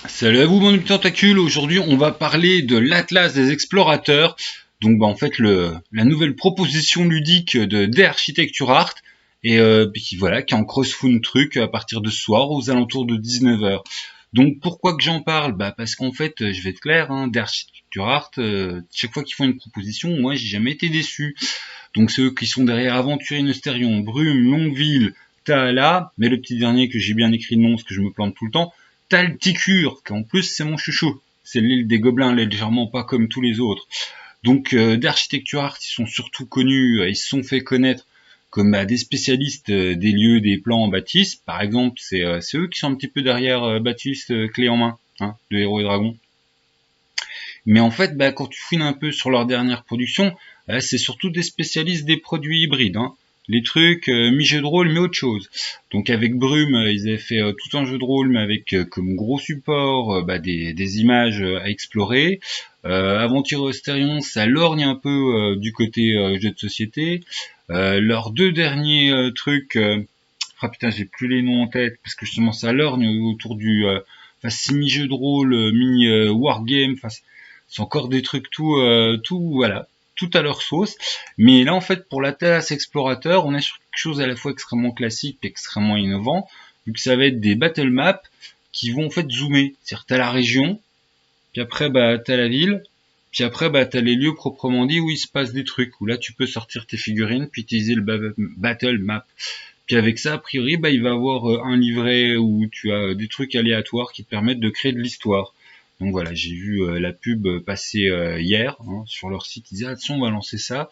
Salut à vous mon petit tentacule, aujourd'hui on va parler de l'Atlas des explorateurs, donc en fait la nouvelle proposition ludique de d'Architecture Art, et voilà, qui est en cross-food truc à partir de ce soir aux alentours de 19h. Donc pourquoi que j'en parle? Parce qu'en fait, je vais être clair, hein, d'Architecture Art, chaque fois qu'ils font une proposition, moi j'ai jamais été déçu. Donc ceux qui sont derrière Aventurier Nosterion, Brume, Longueville, Taala, mais le petit dernier que j'ai bien écrit le nom parce que je me plante tout le temps, Talticure, qui en plus c'est mon chouchou. C'est l'île des Gobelins, légèrement pas comme tous les autres. Donc d'Architecture Art, ils sont surtout connus, ils se sont fait connaître comme des spécialistes des lieux, des plans en bâtisse. Par exemple, c'est eux qui sont un petit peu derrière Baptiste Clé en main, hein, de Héros et Dragons. Mais en fait, quand tu fouines un peu sur leur dernière production, c'est surtout des spécialistes des produits hybrides, hein. Les trucs mi-jeu de rôle, mais autre chose. Donc avec Brume, ils avaient fait tout un jeu de rôle, mais avec comme gros support des images à explorer. Aventure Stérion, ça lorgne un peu du côté jeu de société. Leurs deux derniers trucs, putain, j'ai plus les noms en tête, parce que justement ça lorgne autour du... c'est mi-jeu de rôle, mi-wargame, c'est encore des trucs voilà, tout à leur sauce. Mais là, en fait, pour la Atlas Explorateur, on est sur quelque chose à la fois extrêmement classique et extrêmement innovant, vu que ça va être des battle maps qui vont en fait zoomer. C'est-à-dire, t'as la région, puis après, t'as la ville, puis après, t'as les lieux proprement dit où il se passe des trucs, où là, tu peux sortir tes figurines, puis utiliser le battle map. Puis avec ça, a priori, il va y avoir un livret où tu as des trucs aléatoires qui te permettent de créer de l'histoire. Donc voilà, j'ai vu la pub passer hier, hein, sur leur site. Ils disaient attention, on va lancer ça.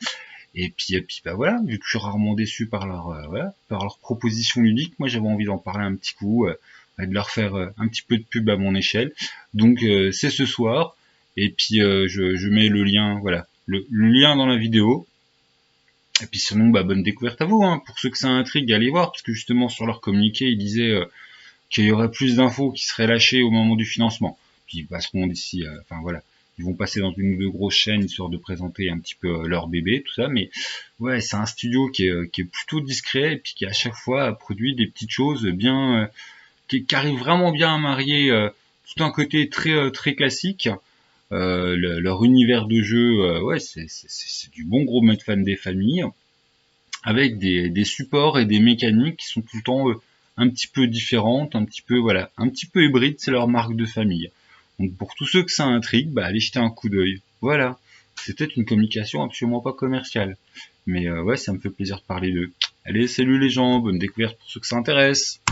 Et puis voilà, vu que je suis rarement déçu par leur proposition ludique, moi j'avais envie d'en parler un petit coup, et de leur faire un petit peu de pub à mon échelle. Donc c'est ce soir. Et puis je mets le lien, voilà, le lien dans la vidéo. Et puis sinon, bonne découverte à vous, hein. Pour ceux que ça intrigue, allez voir, parce que justement sur leur communiqué, ils disaient qu'il y aurait plus d'infos qui seraient lâchées au moment du financement. Puis ils passeront d'ici, voilà, ils vont passer dans une ou deux grosses chaînes histoire de présenter un petit peu leur bébé, tout ça. Mais ouais, c'est un studio qui est plutôt discret et puis qui à chaque fois produit des petites choses bien, qui arrivent vraiment bien à marier tout un côté très classique. Leur univers de jeu, ouais, c'est du bon gros mode fan des familles, avec des supports et des mécaniques qui sont tout le temps un petit peu différentes, un petit peu voilà, un petit peu hybrides, c'est leur marque de famille. Donc pour tous ceux que ça intrigue, allez jeter un coup d'œil. Voilà, c'était une communication absolument pas commerciale, mais ouais, ça me fait plaisir de parler d'eux. Allez, salut les gens, bonne découverte pour ceux que ça intéresse.